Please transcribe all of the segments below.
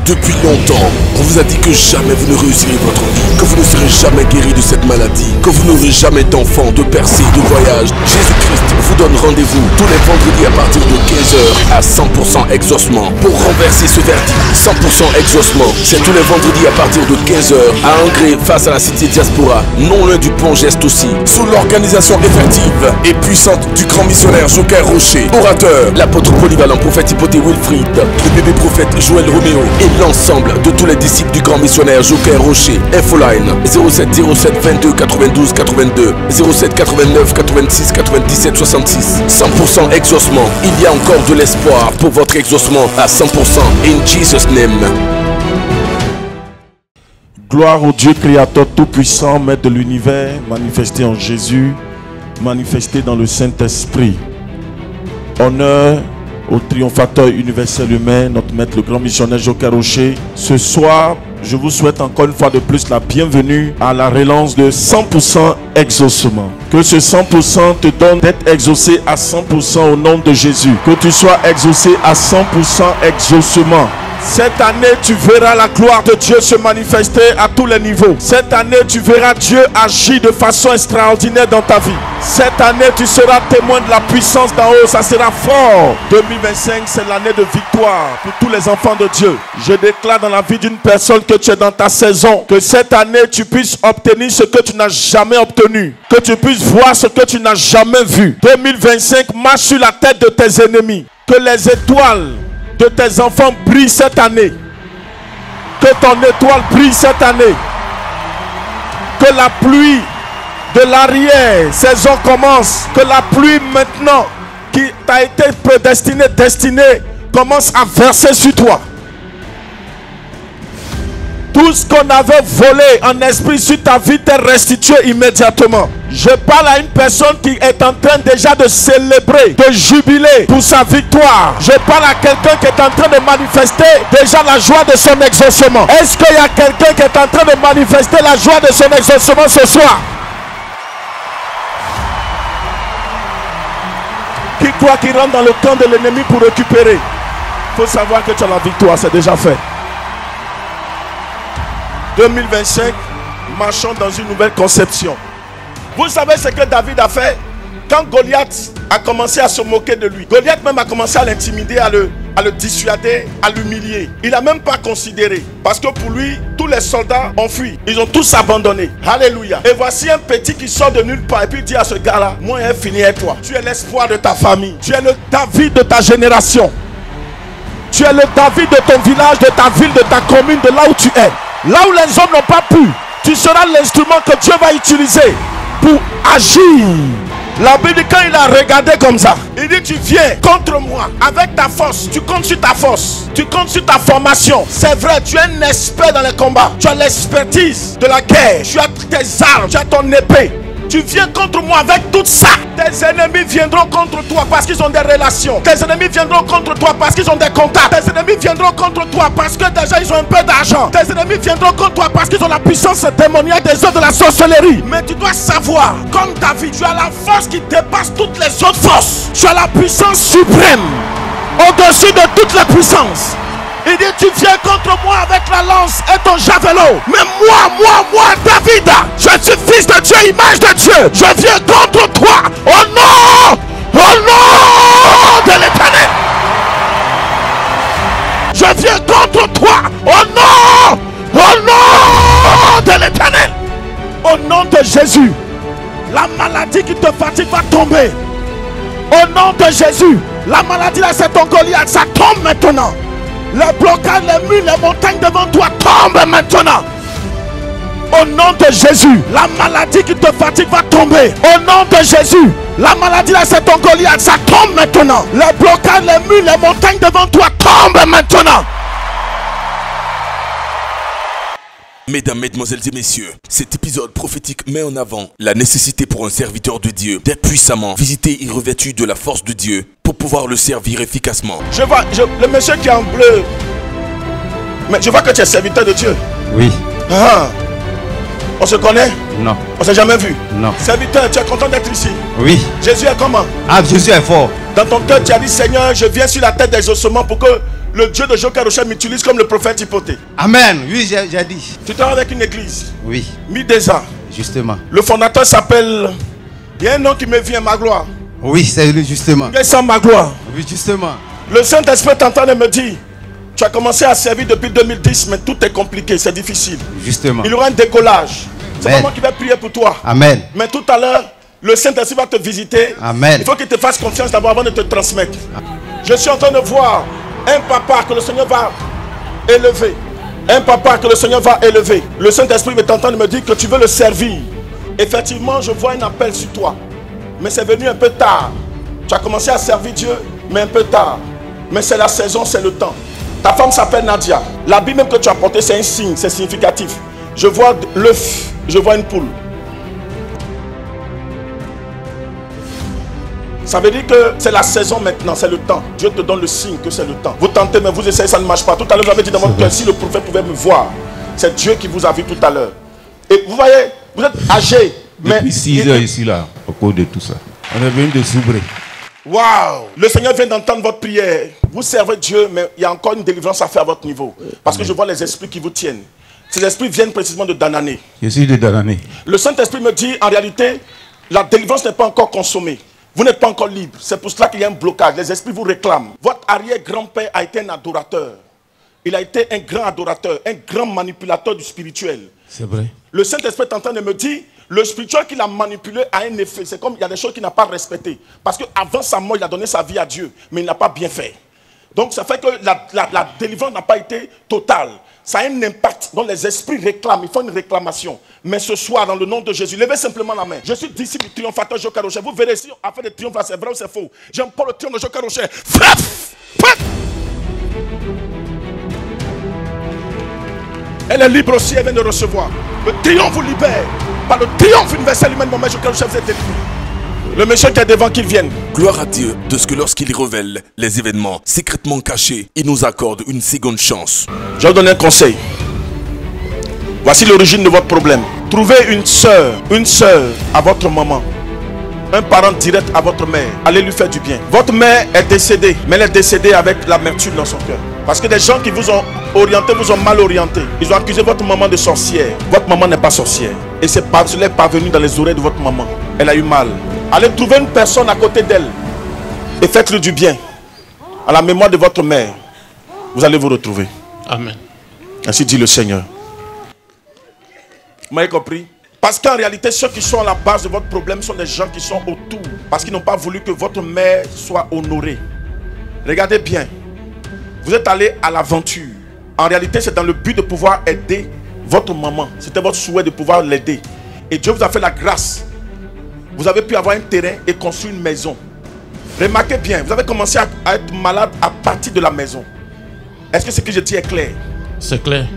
Depuis longtemps, on vous a dit que jamais vous ne réussirez votre vie, que vous ne serez jamais guéri de cette maladie, que vous n'aurez jamais d'enfants, de percées, de voyages. Jésus-Christ vous donne rendez-vous tous les vendredis à partir de 15h à 100% exaucement pour renverser ce verdict. 100% exaucement, c'est tous les vendredis à partir de 15h à Angré face à la cité diaspora, non loin du pont Geste aussi, sous l'organisation effective et puissante du grand missionnaire Joker Rocher, orateur, l'apôtre polyvalent prophète Hypothé Wilfried, le bébé prophète Joël Roméo et l'ensemble de tous les disciples du grand missionnaire Joker Rocher. Infoline 07 07 22 92 82 07 89 86 97 66. 100% exaucement. Il y a encore de l'espoir pour votre exaucement à 100%. In Jesus' name. Gloire au Dieu créateur tout-puissant, maître de l'univers, manifesté en Jésus, manifesté dans le Saint-Esprit. Honneur au triomphateur universel humain, notre maître, le grand missionnaire Joker Rocher. Ce soir, je vous souhaite encore une fois de plus la bienvenue à la relance de 100% exaucement. Que ce 100% te donne d'être exaucé à 100% au nom de Jésus. Que tu sois exaucé à 100% exaucement. Cette année, tu verras la gloire de Dieu se manifester à tous les niveaux. Cette année, tu verras Dieu agir de façon extraordinaire dans ta vie. Cette année, tu seras témoin de la puissance d'en haut. Ça sera fort. 2025, c'est l'année de victoire pour tous les enfants de Dieu. Je déclare dans la vie d'une personne que tu es dans ta saison. Que cette année, tu puisses obtenir ce que tu n'as jamais obtenu. Que tu puisses voir ce que tu n'as jamais vu. 2025, marche sur la tête de tes ennemis. Que les étoiles de tes enfants brillent cette année. Que ton étoile brille cette année. Que la pluie de l'arrière saison commence. Que la pluie maintenant qui t'a été prédestinée, destinée, commence à verser sur toi. Tout ce qu'on avait volé en esprit sur ta vie t'est restitué immédiatement. Je parle à une personne qui est en train déjà de célébrer, de jubiler pour sa victoire. Je parle à quelqu'un qui est en train de manifester déjà la joie de son exaucement. Est-ce qu'il y a quelqu'un qui est en train de manifester la joie de son exaucement ce soir? Qui croit qu'il rentre dans le camp de l'ennemi pour récupérer? Il faut savoir que tu as la victoire, c'est déjà fait. 2025, marchons dans une nouvelle conception. Vous savez ce que David a fait quand Goliath a commencé à se moquer de lui. Goliath même a commencé à l'intimider, à le dissuader, à l'humilier. Il n'a même pas considéré. Parce que pour lui, tous les soldats ont fui. Ils ont tous abandonné. Alléluia. Et voici un petit qui sort de nulle part et puis dit à ce gars-là, moi, j'ai fini avec toi. Tu es l'espoir de ta famille. Tu es le David de ta génération. Tu es le David de ton village, de ta ville, de ta commune, de là où tu es. Là où les hommes n'ont pas pu, tu seras l'instrument que Dieu va utiliser pour agir. La Bible dit, quand il a regardé comme ça, il dit, tu viens contre moi avec ta force. Tu comptes sur ta force, tu comptes sur ta formation. C'est vrai, tu es un expert dans les combats. Tu as l'expertise de la guerre. Tu as tes armes, tu as ton épée. Tu viens contre moi avec tout ça. Tes ennemis viendront contre toi parce qu'ils ont des relations. Tes ennemis viendront contre toi parce qu'ils ont des contacts. Tes ennemis viendront contre toi parce que déjà ils ont un peu d'argent. Tes ennemis viendront contre toi parce qu'ils ont la puissance démoniaque des œuvres de la sorcellerie. Mais tu dois savoir, comme David, tu as la force qui dépasse toutes les autres forces. Tu as la puissance suprême au-dessus de toutes les puissances. Il dit, tu viens contre moi avec la lance et ton javelot. Mais moi, David, je suis fils de Dieu, image de Dieu. Je viens contre toi au nom de l'Éternel. Je viens contre toi au nom de l'Éternel. Au nom de Jésus, la maladie qui te fatigue va tomber. Au nom de Jésus, la maladie là, c'est ton Goliath, ça tombe maintenant. Les blocages, les murs, les montagnes devant toi tombent maintenant. Au nom de Jésus, la maladie qui te fatigue va tomber. Au nom de Jésus, la maladie là, c'est ton Goliath, ça tombe maintenant. Les blocages, les murs, les montagnes devant toi tombent maintenant. Mesdames, mesdemoiselles et messieurs, cet épisode prophétique met en avant la nécessité pour un serviteur de Dieu d'être puissamment visité et revêtu de la force de Dieu pour pouvoir le servir efficacement. Je vois, le monsieur qui est en bleu, mais je vois que tu es serviteur de Dieu. Oui. Ah, on se connaît? Non. On s'est jamais vu? Non. Serviteur, tu es content d'être ici? Oui. Jésus est comment? Ah, Jésus est fort. Dans ton cœur, tu as dit, Seigneur, je viens sur la tête des ossements pour que le Dieu de Joker Rocher m'utilise comme le prophète Hypothée. Amen. Oui, j'ai dit. Tu travailles avec une église. Oui. Midesa. Justement. Le fondateur s'appelle... Il y a un nom qui me vient, Magloire. Oui, c'est lui justement. Sans Magloire. Oui, justement. Le Saint-Esprit est en train de me dire, tu as commencé à servir depuis 2010, mais tout est compliqué, c'est difficile. Justement. Il y aura un décollage. C'est pas moi qui vais prier pour toi. Amen. Mais tout à l'heure, le Saint-Esprit va te visiter. Amen. Il faut qu'il te fasse confiance d'abord avant de te transmettre. Je suis en train de voir un papa que le Seigneur va élever. Un papa que le Seigneur va élever. Le Saint-Esprit est en train de me dire que tu veux le servir. Effectivement, je vois un appel sur toi. Mais c'est venu un peu tard. Tu as commencé à servir Dieu, mais un peu tard. Mais c'est la saison, c'est le temps. Ta femme s'appelle Nadia. L'habit même que tu as porté, c'est un signe, c'est significatif. Je vois l'œuf, je vois une poule. Ça veut dire que c'est la saison maintenant, c'est le temps. Dieu te donne le signe que c'est le temps. Vous tentez, mais vous essayez, ça ne marche pas. Tout à l'heure, vous avez dit dans votre cœur, si le prophète pouvait me voir, c'est Dieu qui vous a vu tout à l'heure. Et vous voyez, vous êtes âgé. Depuis 6 heures ici, là, au cours de tout ça. On est venu de Soubré. Waouh! Le Seigneur vient d'entendre votre prière. Vous servez Dieu, mais il y a encore une délivrance à faire à votre niveau. Parce que je vois les esprits qui vous tiennent. Ces esprits viennent précisément de Danané. Je suis de Danané. Le Saint-Esprit me dit, en réalité, la délivrance n'est pas encore consommée. Vous n'êtes pas encore libre. C'est pour cela qu'il y a un blocage. Les esprits vous réclament. Votre arrière-grand-père a été un adorateur. Il a été un grand adorateur, un grand manipulateur du spirituel. C'est vrai. Le Saint-Esprit est en train de me dire, le spirituel qu'il a manipulé a un effet. C'est comme il y a des choses qu'il n'a pas respectées. Parce qu'avant sa mort, il a donné sa vie à Dieu, mais il n'a pas bien fait. Donc ça fait que la délivrance n'a pas été totale. Ça a un impact. Donc les esprits réclament, ils font une réclamation. Mais ce soir, dans le nom de Jésus, levez simplement la main. Je suis disciple du triomphateur Joker Rocher. Vous verrez si on fait des triomphes, c'est vrai ou c'est faux. J'aime pas le triomphe de Joker Rocher. Frappe! Frappe! Elle est libre aussi, elle vient de recevoir. Le triomphe vous libère. Par le triomphe universel humain de mon maître Joker Rocher, vous êtes délivré. Le méchant qui est devant, qu'il vienne. Gloire à Dieu de ce que lorsqu'il révèle les événements secrètement cachés, il nous accorde une seconde chance. Je vais vous donner un conseil. Voici l'origine de votre problème. Trouvez une sœur à votre maman. Un parent direct à votre mère. Allez lui faire du bien. Votre mère est décédée, mais elle est décédée avec l'amertume dans son cœur. Parce que des gens qui vous ont orienté, vous ont mal orienté. Ils ont accusé votre maman de sorcière. Votre maman n'est pas sorcière. Et cela est parvenu dans les oreilles de votre maman. Elle a eu mal. Allez trouver une personne à côté d'elle et faites-lui du bien. À la mémoire de votre mère, vous allez vous retrouver. Amen. Ainsi dit le Seigneur. Vous m'avez compris? Parce qu'en réalité, ceux qui sont à la base de votre problème sont des gens qui sont autour. Parce qu'ils n'ont pas voulu que votre mère soit honorée. Regardez bien. Vous êtes allé à l'aventure. En réalité, c'est dans le but de pouvoir aider votre maman. C'était votre souhait de pouvoir l'aider. Et Dieu vous a fait la grâce. Vous avez pu avoir un terrain et construire une maison. Remarquez bien, vous avez commencé à être malade à partir de la maison. Est-ce que ce que je dis est clair? C'est clair.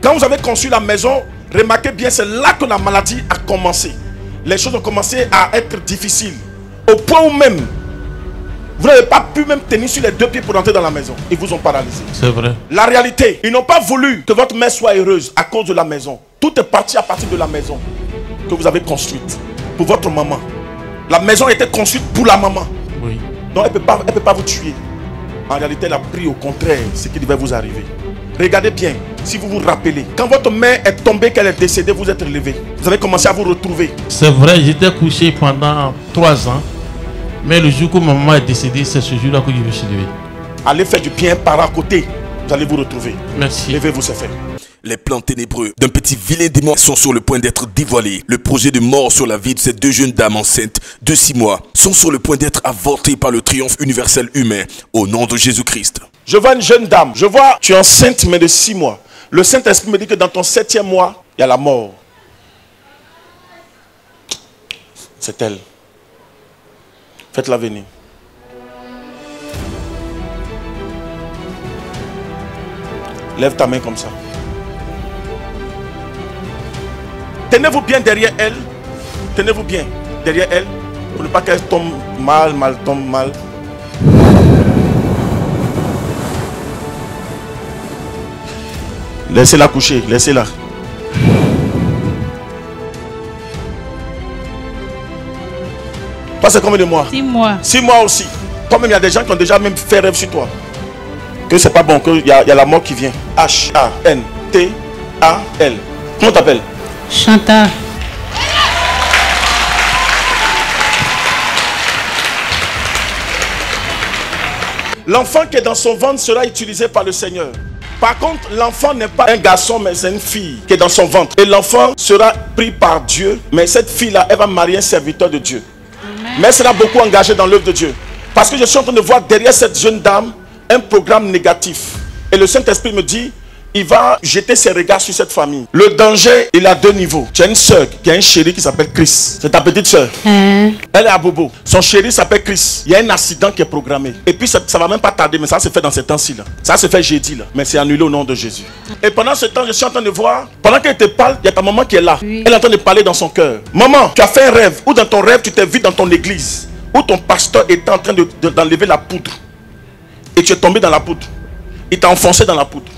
Quand vous avez construit la maison, remarquez bien, c'est là que la maladie a commencé. Les choses ont commencé à être difficiles. Au point où même, vous n'avez pas pu même tenir sur les deux pieds pour entrer dans la maison. Ils vous ont paralysé. C'est vrai. La réalité, ils n'ont pas voulu que votre mère soit heureuse à cause de la maison. Tout est parti à partir de la maison que vous avez construite. Pour votre maman. La maison a été construite pour la maman. Oui. Donc elle ne peut pas vous tuer. En réalité, elle a pris au contraire ce qui devait vous arriver. Regardez bien, si vous vous rappelez, quand votre mère est tombée, qu'elle est décédée, vous êtes relevé. Vous avez commencé à vous retrouver. C'est vrai, j'étais couché pendant 3 ans. Mais le jour où ma maman est décédée, c'est ce jour-là que je me suis levé. Allez faire du bien par à côté. Vous allez vous retrouver. Merci. Levez-vous, c'est fait. Les plans ténébreux d'un petit vilain démon sont sur le point d'être dévoilés. Le projet de mort sur la vie de ces deux jeunes dames enceintes de 6 mois sont sur le point d'être avortés par le triomphe universel humain au nom de Jésus-Christ. Je vois une jeune dame. Je vois, tu es enceinte mais de 6 mois. Le Saint-Esprit me dit que dans ton 7e mois, il y a la mort. C'est elle. Faites-la venir. Lève ta main comme ça. Tenez-vous bien derrière elle. Tenez-vous bien derrière elle. Pour ne pas qu'elle tombe tombe mal. Laissez-la coucher, laissez-la. Toi, c'est combien de mois? 6 mois. 6 mois aussi. Toi-même, il y a des gens qui ont déjà même fait rêve sur toi. Que c'est pas bon, qu'il y a la mort qui vient. H-A-N-T-A-L. Comment t'appelles? Chantal. L'enfant qui est dans son ventre sera utilisé par le Seigneur. Par contre, l'enfant n'est pas un garçon, mais c'est une fille qui est dans son ventre. Et l'enfant sera pris par Dieu. Mais cette fille-là, elle va marier un serviteur de Dieu. Amen. Mais elle sera beaucoup engagée dans l'œuvre de Dieu. Parce que je suis en train de voir derrière cette jeune dame un programme négatif. Et le Saint-Esprit me dit, il va jeter ses regards sur cette famille. Le danger, il a deux niveaux. Tu as une soeur qui a un chéri qui s'appelle Chris. C'est ta petite soeur. Elle est à Bobo. Son chéri s'appelle Chris. Il y a un accident qui est programmé. Et puis ça va même pas tarder, mais ça se fait dans ces temps-ci. Ça se fait jeudi. Mais c'est annulé au nom de Jésus. Et pendant ce temps, je suis en train de voir, pendant qu'elle te parle, il y a ta maman qui est là. Oui. Elle est en train de parler dans son cœur. Maman, tu as fait un rêve. Ou dans ton rêve, tu t'es vu dans ton église. Où ton pasteur était en train d'enlever la poudre. Et tu es tombé dans la poudre. Il t'a enfoncé dans la poudre.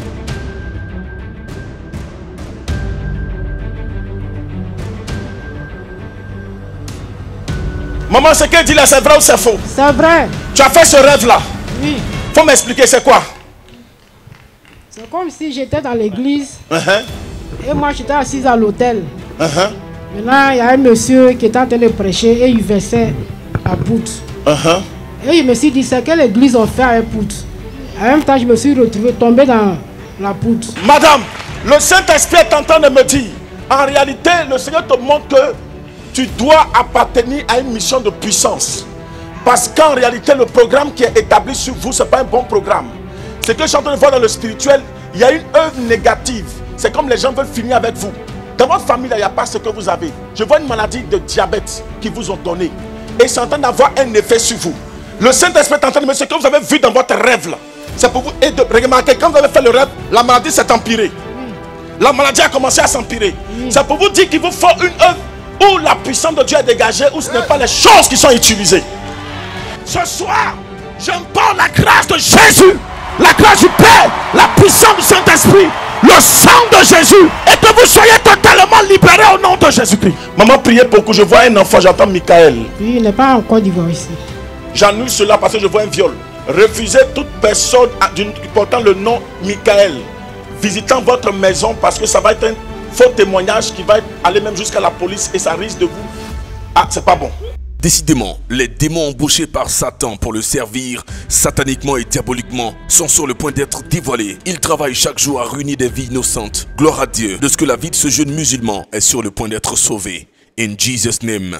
Maman, ce qu'elle dit là, c'est vrai ou c'est faux? C'est vrai. Tu as fait ce rêve-là? Oui. Faut m'expliquer, c'est quoi? C'est comme si j'étais dans l'église. Et moi, j'étais assise à l'hôtel. Maintenant, il y a un monsieur qui était en train de prêcher et il versait la poudre. Et je me suis dit, c'est quelle église on fait à la poudre? En même temps, je me suis retrouvé tombé dans la poudre. Madame, le Saint-Esprit est en train de me dire, en réalité, le Seigneur te montre que tu dois appartenir à une mission de puissance. Parce qu'en réalité, le programme qui est établi sur vous, ce n'est pas un bon programme. C'est que je suis en train de voir dans le spirituel, il y a une œuvre négative. C'est comme les gens veulent finir avec vous. Dans votre famille, il n'y a pas ce que vous avez. Je vois une maladie de diabète qu'ils vous ont donnée. Et c'est en train d'avoir un effet sur vous. Le Saint-Esprit est en train de me dire ce que vous avez vu dans votre rêve là. C'est pour vous. Et de remarquer, quand vous avez fait le rêve, la maladie s'est empirée. La maladie a commencé à s'empirer. C'est pour vous dire qu'il vous faut une œuvre où la puissance de Dieu est dégagée, où ce n'est pas les choses qui sont utilisées. Ce soir, j'importe la grâce de Jésus, la grâce du Père, la puissance du Saint-Esprit, le sang de Jésus, et que vous soyez totalement libérés au nom de Jésus-Christ. Maman, priez pour que je vois un enfant, j'entends Michael. Oui, il n'est pas encore divorcé ici. J'annule cela parce que je vois un viol. Refusez toute personne portant le nom Michael visitant votre maison, parce que ça va être un faux témoignage qui va aller même jusqu'à la police et ça risque de vous... Ah, c'est pas bon. Décidément, les démons embauchés par Satan pour le servir sataniquement et diaboliquement sont sur le point d'être dévoilés. Ils travaillent chaque jour à ruiner des vies innocentes. Gloire à Dieu de ce que la vie de ce jeune musulman est sur le point d'être sauvée. In Jesus' name.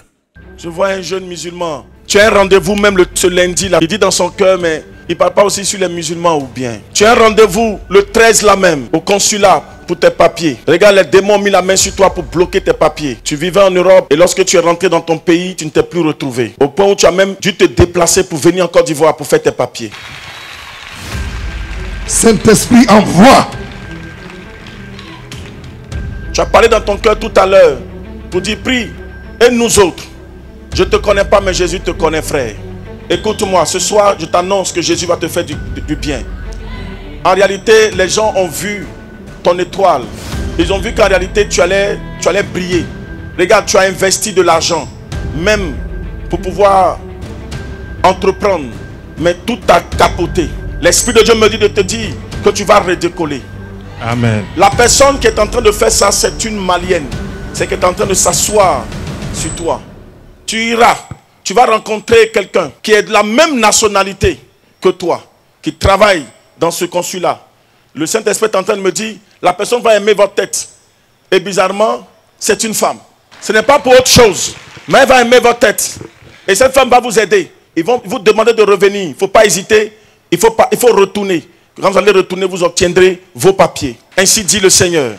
Je vois un jeune musulman. Tu as un rendez-vous même ce lundi là. Il dit dans son cœur, mais il ne parle pas aussi sur les musulmans ou bien. Tu as un rendez-vous le 13 là même au consulat pour tes papiers. Regarde, les démons ont mis la main sur toi pour bloquer tes papiers. Tu vivais en Europe et lorsque tu es rentré dans ton pays, tu ne t'es plus retrouvé. Au point où tu as même dû te déplacer pour venir en Côte d'Ivoire pour faire tes papiers. Saint-Esprit, envoie. Tu as parlé dans ton cœur tout à l'heure pour dire, prie, et nous autres. Je ne te connais pas, mais Jésus te connaît, frère. Écoute-moi, ce soir, je t'annonce que Jésus va te faire du bien. En réalité, les gens ont vu ton étoile. Ils ont vu qu'en réalité, tu allais briller. Regarde, tu as investi de l'argent, même pour pouvoir entreprendre. Mais tout a capoté. L'Esprit de Dieu me dit de te dire que tu vas redécoller. Amen. La personne qui est en train de faire ça, c'est une malienne. C'est qu'elle est en train de s'asseoir sur toi. Tu iras, tu vas rencontrer quelqu'un qui est de la même nationalité que toi, qui travaille dans ce consulat. Le Saint-Esprit est en train de me dire, la personne va aimer votre tête. Et bizarrement, c'est une femme. Ce n'est pas pour autre chose, mais elle va aimer votre tête. Et cette femme va vous aider. Ils vont vous demander de revenir. Il ne faut pas hésiter, il faut retourner. Quand vous allez retourner, vous obtiendrez vos papiers. Ainsi dit le Seigneur.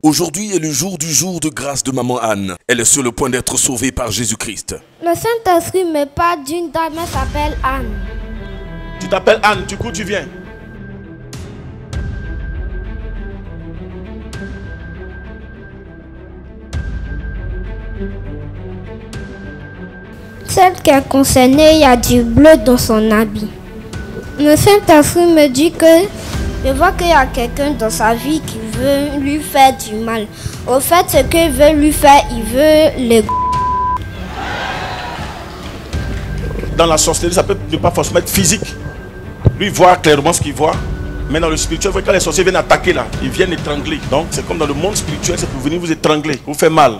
Aujourd'hui est le jour de grâce de maman Anne. Elle est sur le point d'être sauvée par Jésus-Christ. Le Saint-Esprit me parle d'une dame, elle s'appelle Anne. Tu t'appelles Anne, du coup tu viens. Celle qui est concernée, il y a du bleu dans son habit. Le Saint-Esprit me dit que je vois qu'il y a quelqu'un dans sa vie qui veut lui faire du mal. Au fait, ce qu'il veut lui faire, il veut les... Dans la sorcellerie, ça peut ne pas forcément être physique. Lui, il voit clairement ce qu'il voit. Mais dans le spirituel, quand les sorciers viennent attaquer là, ils viennent étrangler. Donc, c'est comme dans le monde spirituel, c'est pour venir vous étrangler, vous faire mal.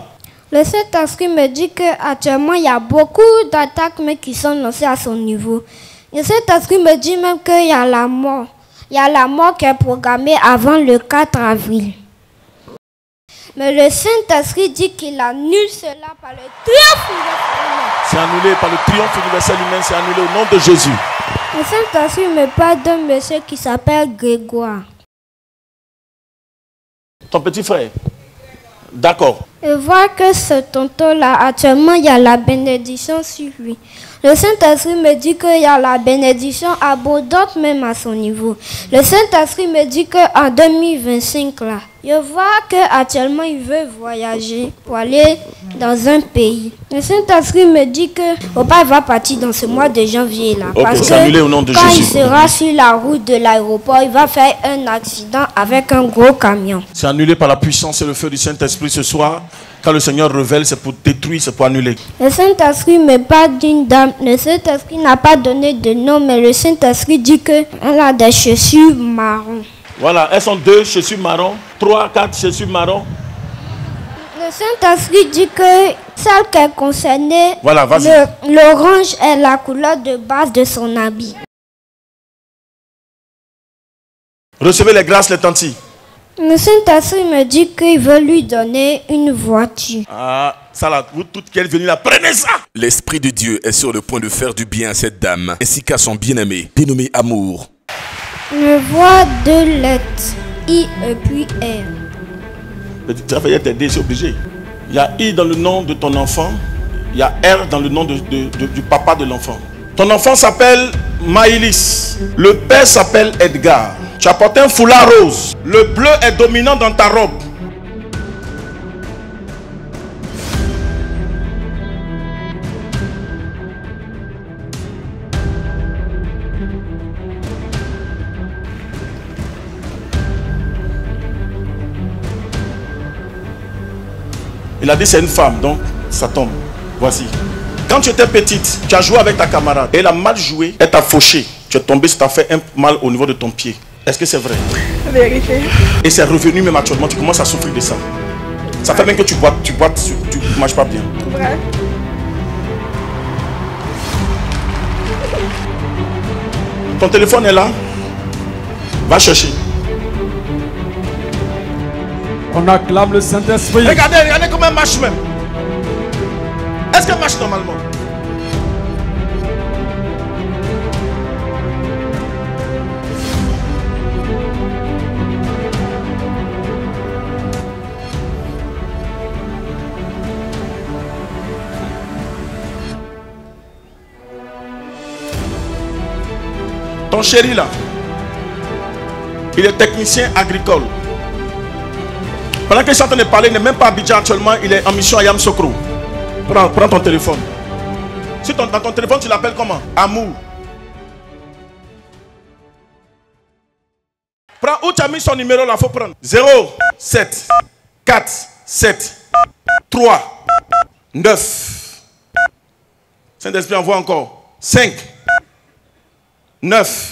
Le Saint-Esprit me dit qu'actuellement, il y a beaucoup d'attaques mais qui sont lancées à son niveau. Le Saint-Esprit me dit même qu'il y a la mort. Il y a la mort qui est programmée avant le 4 avril. Mais le Saint-Esprit dit qu'il annule cela par le triomphe universel. C'est annulé par le triomphe universel humain, c'est annulé au nom de Jésus. Le Saint-Esprit me parle d'un monsieur qui s'appelle Grégoire. Ton petit frère. D'accord. Je vois que ce tonton-là, actuellement, il y a la bénédiction sur lui. Le Saint-Esprit me dit qu'il y a la bénédiction abondante même à son niveau. Le Saint-Esprit me dit qu'en 2025, là, je vois qu'actuellement, il veut voyager pour aller dans un pays. Le Saint-Esprit me dit que papa va partir dans ce mois de janvier, là. Ok, parce c'est annulé au nom de quand Jésus. il sera sur la route de l'aéroport, il va faire un accident avec un gros camion. C'est annulé par la puissance et le feu du Saint-Esprit ce soir. Quand le Seigneur révèle, c'est pour détruire, c'est pour annuler. Le Saint-Esprit me parle d'une dame. Le Saint-Esprit n'a pas donné de nom, mais le Saint-Esprit dit qu'elle a des chaussures marron. Voilà, elles sont 2 chaussures marron, 3, 4 chaussures marron. Le Saint-Esprit dit que celle qui est concernée, Voilà, vas-y. l'orange est la couleur de base de son habit. Recevez les grâces, les tantis. Le Saint-Esprit me dit qu'il veut lui donner une voiture. Ah, ça là, vous toutes qui êtes venus là, prenez ça. L'Esprit de Dieu est sur le point de faire du bien à cette dame, ainsi qu'à son bien-aimé, dénommé Amour. Je vois 2 lettres, I et puis R. Ça fait t'aider, c'est obligé. Il y a I dans le nom de ton enfant, il y a R dans le nom du papa de l'enfant. Ton enfant s'appelle Maïlis, le père s'appelle Edgar. Tu as porté un foulard rose, le bleu est dominant dans ta robe. Il a dit c'est une femme, donc ça tombe. Voici. Quand tu étais petite, tu as joué avec ta camarade. Elle a mal joué, elle t'a fauché. Tu es tombé, ça t'a fait un mal au niveau de ton pied. Est-ce que c'est vrai? Vérité. Et c'est revenu même actuellement, tu commences à souffrir de ça. Ça fait même que tu boites, tu ne marches pas bien. Vrai. Ton téléphone est là. Va chercher. On acclame le Saint-Esprit. Regardez comment elle marche même. Est-ce qu'elle marche normalement? Ton chéri là, il est technicien agricole. Pendant que je suis en train de parler, il n'est même pas à Abidjan actuellement, il est en mission à Yamoussoukro. Prends ton téléphone. Si dans ton téléphone, tu l'appelles comment? Amour. Prends où tu as mis son numéro là, il faut prendre. 0, 7, 4, 7, 3, 9. Saint-Esprit envoie encore. 5, 9.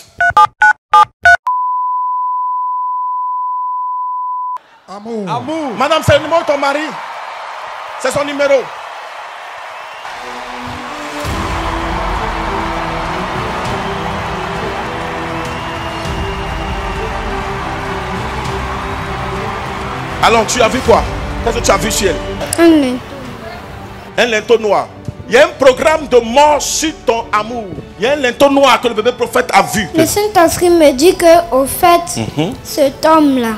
Amour. Amour. Madame, c'est le numéro de ton mari. C'est son numéro. Alors, tu as vu quoi? Qu'est-ce que tu as vu sur elle? Un linteau. Un linteau noir. Il y a un programme de mort sur ton amour. Il y a un linteau noir que le bébé prophète a vu. Le Saint-Esprit me dit que, au fait, cet homme-là,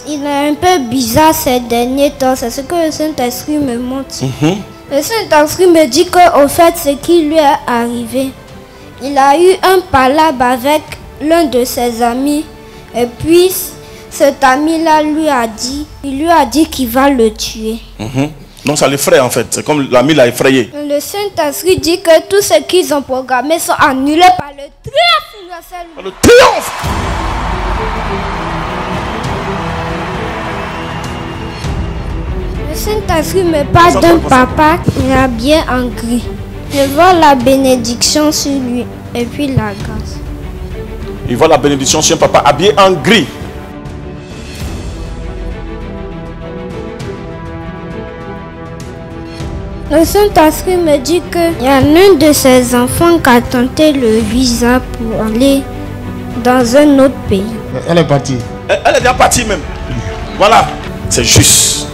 il est un peu bizarre ces derniers temps. C'est ce que le Saint-Esprit me montre. Le Saint-Esprit me dit que, au fait, ce qui lui est arrivé, il a eu un palabre avec l'un de ses amis. Et puis, cet ami-là lui a dit qu'il va le tuer. Non, ça l'effraie en fait. C'est comme l'ami l'a effrayé. Le Saint-Esprit dit que tout ce qu'ils ont programmé sont annulés par le triomphe universel. Par le triomphe. Le Saint-Esprit me parle d'un papa qui est habillé en gris. Je vois la bénédiction sur lui et puis la grâce. Il voit la bénédiction sur un papa habillé en gris. Le Saint-Esprit me dit qu'il y a l'un de ses enfants qui a tenté le visa pour aller dans un autre pays. Elle est partie. Elle est déjà partie même. Voilà, c'est juste.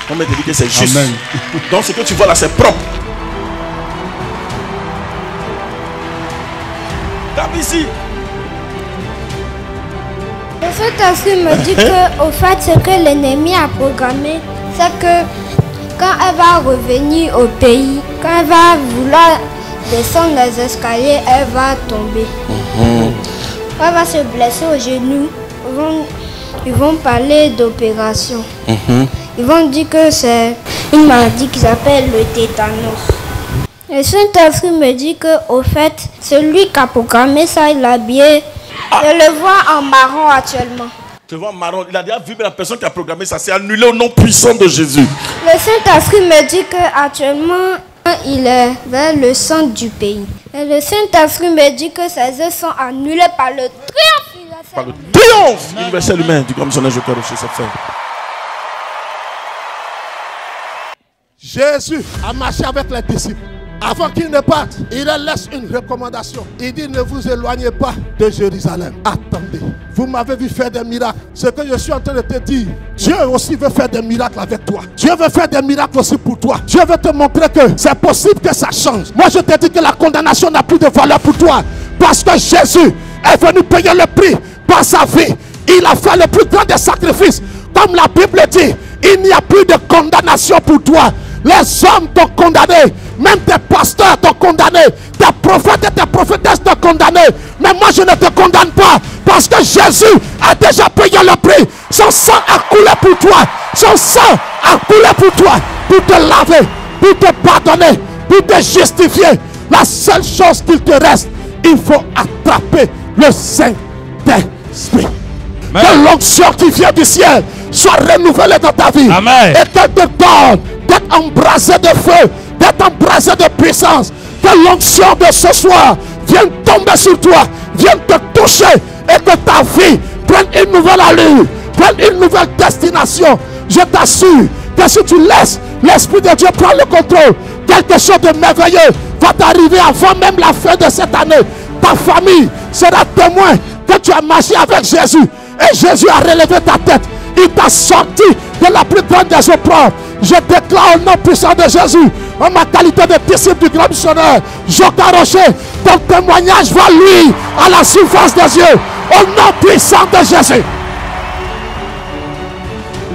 On m'a dit que c'est juste. Amen. Donc ce que tu vois là, c'est propre. Tape ici. Le Saint-Esprit me dit que, au fait, ce que l'ennemi a programmé, c'est que quand elle va revenir au pays, quand elle va vouloir descendre les escaliers, elle va tomber. Elle va se blesser au genou. Ils vont parler d'opération. Ils vont dire que c'est une maladie qui s'appelle le tétanos. Le Saint-Esprit me dit que, au fait, celui qui a programmé ça, il est habillé. Je le vois en marron actuellement. Tu vois marron, il a déjà vu, mais la personne qui a programmé ça, c'est annulé au nom puissant de Jésus. Le Saint-Esprit me dit qu'actuellement, il est vers le centre du pays. Et le Saint-Esprit me dit que ses œuvres sont annulées par le triomphe universel. Par le triomphe universel humain du grand missionnaire Joker chez sa femme. Jésus a marché avec les disciples. Avant qu'ils ne partent, il leur laisse une recommandation. Il dit, ne vous éloignez pas de Jérusalem. Attendez. Vous m'avez vu faire des miracles. Ce que je suis en train de te dire, Dieu aussi veut faire des miracles avec toi. Dieu veut faire des miracles aussi pour toi. Dieu veut te montrer que c'est possible que ça change. Moi, je te dis que la condamnation n'a plus de valeur pour toi. Parce que Jésus est venu payer le prix par sa vie. Il a fait le plus grand des sacrifices. Comme la Bible dit, il n'y a plus de condamnation pour toi. Les hommes t'ont condamné. Même tes pasteurs t'ont condamné. Tes prophètes et tes prophétesses t'ont condamné. Mais moi je ne te condamne pas. Parce que Jésus a déjà payé le prix. Son sang a coulé pour toi. Son sang a coulé pour toi. Pour te laver. Pour te pardonner. Pour te justifier. La seule chose qu'il te reste, il faut attraper le Saint-Esprit. Que l'onction qui vient du ciel soit renouvelée dans ta vie. Amen. Et qu'elle te donne d'être embrasé de feu, d'être embrasé de puissance. Que l'onction de ce soir vienne tomber sur toi, vienne te toucher et que ta vie prenne une nouvelle allure, prenne une nouvelle destination. Je t'assure que si tu laisses l'Esprit de Dieu prendre le contrôle, quelque chose de merveilleux va t'arriver avant même la fin de cette année. Ta famille sera témoin que tu as marché avec Jésus. Et Jésus a relevé ta tête. Il t'a sorti de la plus grande des opprobles. Je déclare au nom puissant de Jésus, en ma qualité de disciple du grand missionnaire Joker Rocher, ton témoignage va lui à la surface des yeux. Au nom puissant de Jésus.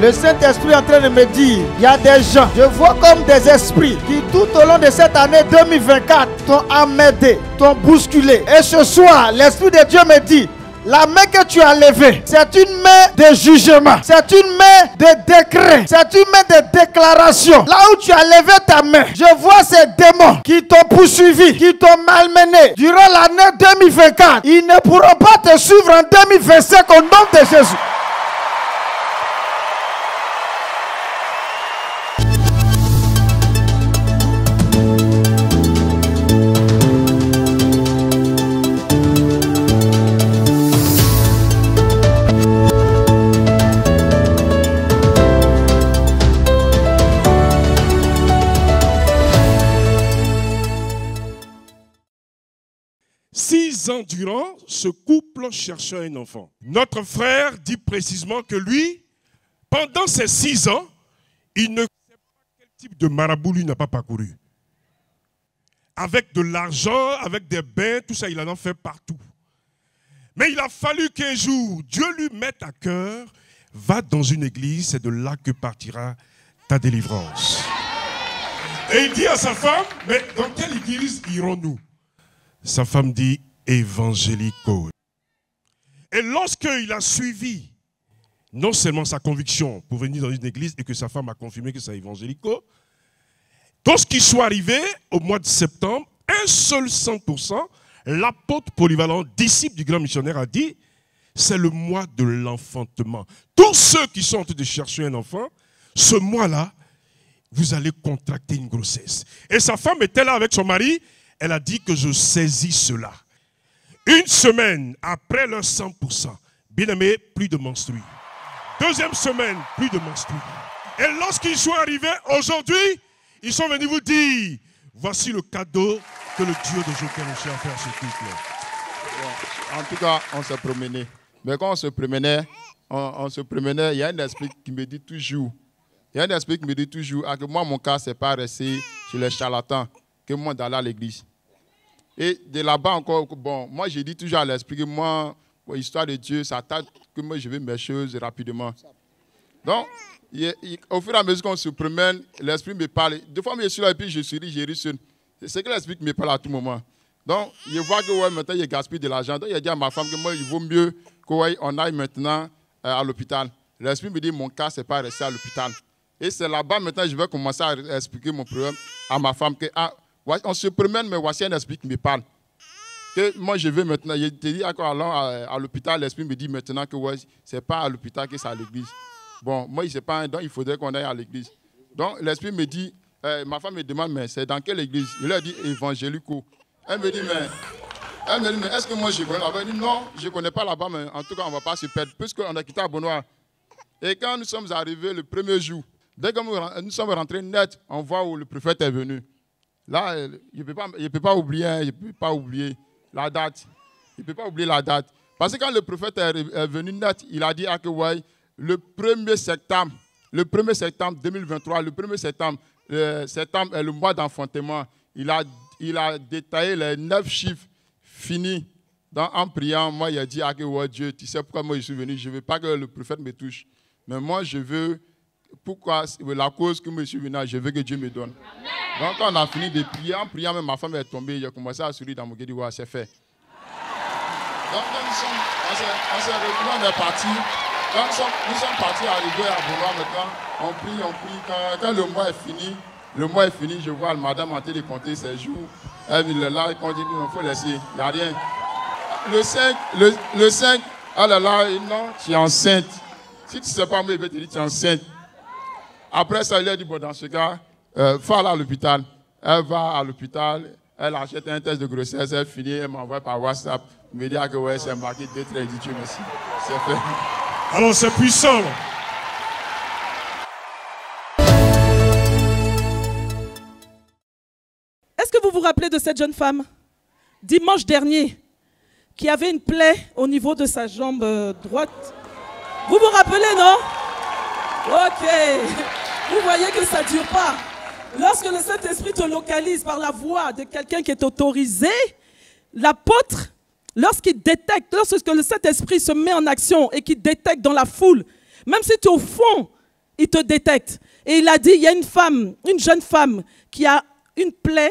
Le Saint-Esprit est en train de me dire, il y a des gens, je vois comme des esprits qui tout au long de cette année 2024 t'ont emmerdé, t'ont bousculé. Et ce soir, l'Esprit de Dieu me dit, la main que tu as levée, c'est une main de jugement, c'est une main de décret, c'est une main de déclaration. Là où tu as levé ta main, je vois ces démons qui t'ont poursuivi, qui t'ont malmené durant l'année 2024. Ils ne pourront pas te suivre en 2025 au nom de Jésus. Durant, ce couple cherchait un enfant. Notre frère dit précisément que lui, pendant ces 6 ans, il ne sait pas quel type de marabout lui n'a pas parcouru. Avec de l'argent, avec des bains, tout ça, il en a fait partout. Mais il a fallu qu'un jour, Dieu lui mette à cœur, va dans une église, c'est de là que partira ta délivrance. Et il dit à sa femme, mais dans quelle église irons-nous? Sa femme dit, évangélico. Et lorsqu'il a suivi non seulement sa conviction pour venir dans une église et que sa femme a confirmé que c'est évangélico. Dans ce qui soit arrivé au mois de septembre, un seul 100%, l'apôtre polyvalent, disciple du grand missionnaire, a dit, c'est le mois de l'enfantement. Tous ceux qui sont en train de chercher un enfant, ce mois-là, vous allez contracter une grossesse. Et sa femme était là avec son mari, elle a dit que je saisis cela. Une semaine après leur 100%, bien aimé, plus de menstrues. Deuxième semaine, plus de menstrues. Et lorsqu'ils sont arrivés aujourd'hui, ils sont venus vous dire, voici le cadeau que le Dieu de Joker a fait à ce couple. En tout cas, on s'est promené. Mais quand on se promenait, il y a un esprit qui me dit toujours, que moi, mon cas, c'est pas resté chez les charlatans, que moi, d'aller à l'église. Et de là-bas encore, bon, moi, j'ai dit toujours à l'esprit que moi, l'histoire de Dieu, ça tâte que moi, je veux mes choses rapidement. Donc, au fur et à mesure qu'on se promène, l'esprit me parle. Deux fois, je suis là et puis je souris, j'ai ri seul. C'est que l'esprit me parle à tout moment. Donc, je vois que maintenant, il gaspille de l'argent. Donc, il a dit à ma femme que moi, il vaut mieux qu'on aille maintenant à l'hôpital. L'esprit me dit, mon cas, ce n'est pas rester à l'hôpital. Et c'est là-bas, maintenant, je vais commencer à expliquer mon problème à ma femme. Que, on se promène, mais voici un esprit qui me parle. Que moi, je veux maintenant, je te dis, allons à l'hôpital, l'esprit me dit maintenant que ce n'est pas à l'hôpital que c'est à l'église. Bon, moi, je sais pas, donc il faudrait qu'on aille à l'église. Donc, l'esprit me dit, ma femme me demande, mais c'est dans quelle église? Je lui ai dit, évangélico. Elle me dit, mais est-ce que moi je connais là-bas? Elle dit, non, je ne connais pas là-bas, mais en tout cas, on ne va pas se perdre, puisqu'on a quitté Abonoir. Et quand nous sommes arrivés le premier jour, dès que nous sommes rentrés net, on voit où le prophète est venu. Là, je ne peux pas oublier la date. Je ne peux pas oublier la date. Parce que quand le prophète est venu net, il a dit à Kouaï, le 1er septembre 2023, le 1er septembre est le mois d'enfantement. Il a détaillé les 9 chiffres finis. En priant, moi, il a dit à Dieu, tu sais pourquoi moi je suis venu, je ne veux pas que le prophète me touche. Mais moi, je veux, pourquoi, la cause que je suis venu, je veux que Dieu me donne. Amen. Donc, quand on a fini de prier, en priant, même ma femme est tombée, j'ai commencé à sourire dans mon guédi, c'est fait. Donc, on s'est retrouvés, on est partis. Quand nous sommes partis arriver à Bonoir maintenant, on prie. Quand le mois est fini, je vois la madame en train de compter ses jours. Elle est là, elle dit, il faut laisser, il n'y a rien. Le 5, ah là là, non, tu es enceinte. Si tu ne sais pas, moi, je vais te dire, tu es enceinte. Après ça, il a dit, bon, dans ce cas, va aller à l'hôpital. Elle va à l'hôpital, elle achète un test de grossesse, elle finit, elle m'envoie par WhatsApp, me dit que ouais, c'est marqué 2 traits, dit Dieu merci. C'est fait. Alors c'est puissant. Est-ce que vous vous rappelez de cette jeune femme, dimanche dernier, qui avait une plaie au niveau de sa jambe droite? Vous vous rappelez, non? Ok. Vous voyez que ça ne dure pas. Lorsque le Saint-Esprit te localise par la voix de quelqu'un qui est autorisé, l'apôtre, lorsque le Saint-Esprit se met en action et qu'il détecte dans la foule, même si tu es au fond, il te détecte. Et il a dit, il y a une jeune femme qui a une plaie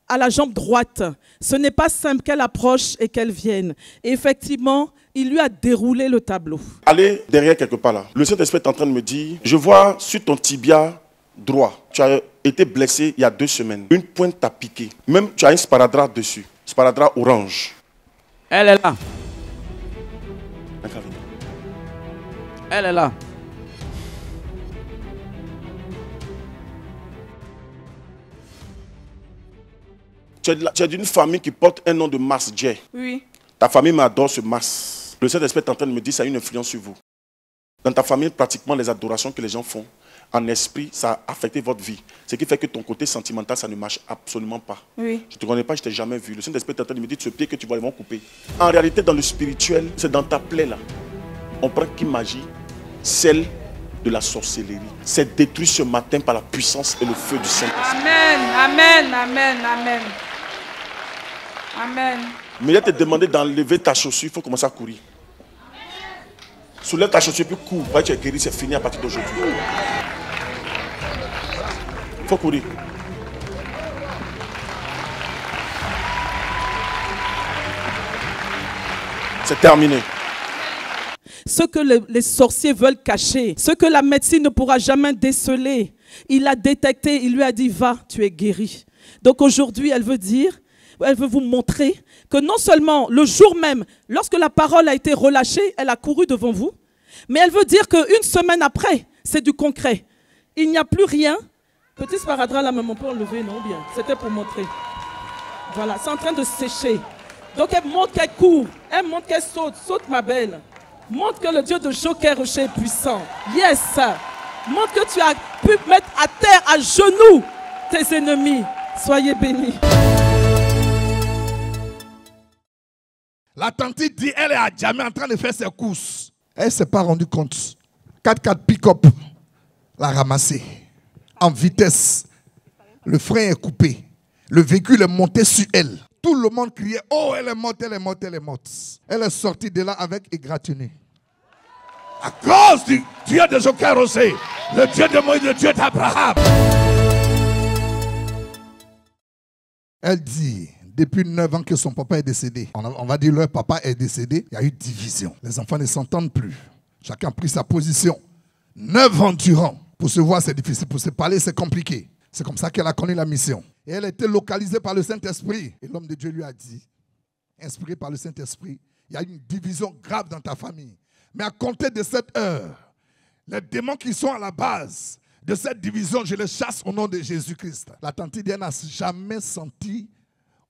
à la jambe droite. Ce n'est pas simple qu'elle approche et qu'elle vienne. Et effectivement, il lui a déroulé le tableau. Allez derrière quelque part là. Le Saint-Esprit est en train de me dire, je vois sur ton tibia droit, tu as été blessé il y a 2 semaines. Une pointe t'a piqué. Même tu as un sparadrap dessus. Sparadrap orange. Elle est là. Elle est là. Tu es d'une famille qui porte un nom de Mars J. Oui. Ta famille m'adore ce Mars. Le Saint-Esprit est en train de me dire que ça a une influence sur vous. Dans ta famille, pratiquement les adorations que les gens font, en esprit, ça a affecté votre vie. Ce qui fait que ton côté sentimental, ça ne marche absolument pas. Oui. Je ne te connais pas, je ne t'ai jamais vu. Le Saint-Esprit est en train de me dire, ce pied que tu vois, ils vont couper. En réalité, dans le spirituel, c'est dans ta plaie là. On prend qui magie, celle de la sorcellerie. C'est détruit ce matin par la puissance et le feu du Saint-Esprit. Amen, amen, amen, amen. Amen. Mais il a te demandé d'enlever ta chaussure, il faut commencer à courir. Soulève ta chaussure puis cours. Tu es guéri, c'est fini à partir d'aujourd'hui. Il faut courir. C'est terminé. ce que les sorciers veulent cacher, ce que la médecine ne pourra jamais déceler. Il a détecté, il lui a dit, va, tu es guéri. Donc aujourd'hui, elle veut vous montrer que non seulement le jour même, lorsque la parole a été relâchée, elle a couru devant vous, mais elle veut dire qu'une semaine après, c'est du concret. Il n'y a plus rien. Petit sparadrap là, même on peut enlever, non bien. C'était pour montrer. Voilà, c'est en train de sécher. Donc elle montre qu'elle court, elle montre qu'elle saute. Saute ma belle. Montre que le Dieu de Joker Rocher est puissant. Yes. Montre que tu as pu mettre à terre, à genoux, tes ennemis. Soyez bénis. La tante dit, elle est à jamais en train de faire ses courses. Elle ne s'est pas rendue compte. 4x4 pick-up l'a ramassé en vitesse. Le frein est coupé. Le véhicule est monté sur elle. Tout le monde criait, oh, elle est morte, elle est morte, elle est morte. Elle est sortie de là avec égratignure. À cause du Dieu de Joker Rocher, le Dieu de Moïse, le Dieu d'Abraham. Elle dit, depuis 9 ans que son papa est décédé, on va dire leur papa est décédé, il y a eu division. Les enfants ne s'entendent plus. Chacun a pris sa position. 9 ans durant. Pour se voir, c'est difficile. Pour se parler, c'est compliqué. C'est comme ça qu'elle a connu la mission. Et elle a été localisée par le Saint-Esprit. Et l'homme de Dieu lui a dit, inspiré par le Saint-Esprit, il y a une division grave dans ta famille. Mais à compter de cette heure, les démons qui sont à la base de cette division, je les chasse au nom de Jésus-Christ. La tante Diane n'a jamais senti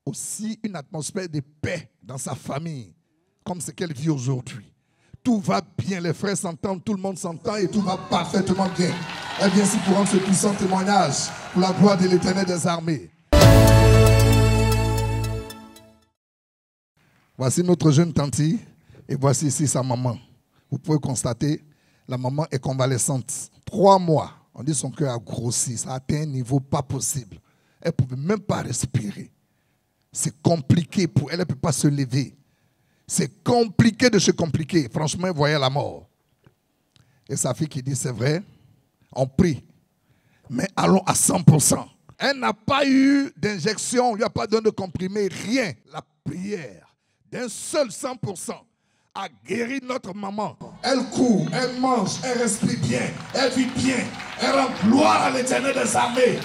aussi une atmosphère de paix dans sa famille, comme ce qu'elle vit aujourd'hui. Tout va bien, les frères s'entendent, tout le monde s'entend et tout va parfaitement bien. Elle vient ici pour rendre ce puissant témoignage pour la gloire de l'Éternel des armées. Voici notre jeune tante et voici ici sa maman. Vous pouvez constater, la maman est convalescente. 3 mois, on dit son cœur a grossi, ça a atteint un niveau pas possible. Elle ne pouvait même pas respirer. C'est compliqué pour elle, elle ne peut pas se lever. C'est compliqué de se compliquer. Franchement, elle voyait la mort. Et sa fille qui dit, c'est vrai, on prie, mais allons à 100%. Elle n'a pas eu d'injection, on ne lui a pas donné de comprimé, rien. La prière d'un seul 100% a guéri notre maman. Elle court, elle mange, elle respire bien, elle vit bien, elle rend gloire à l'Éternel des armées.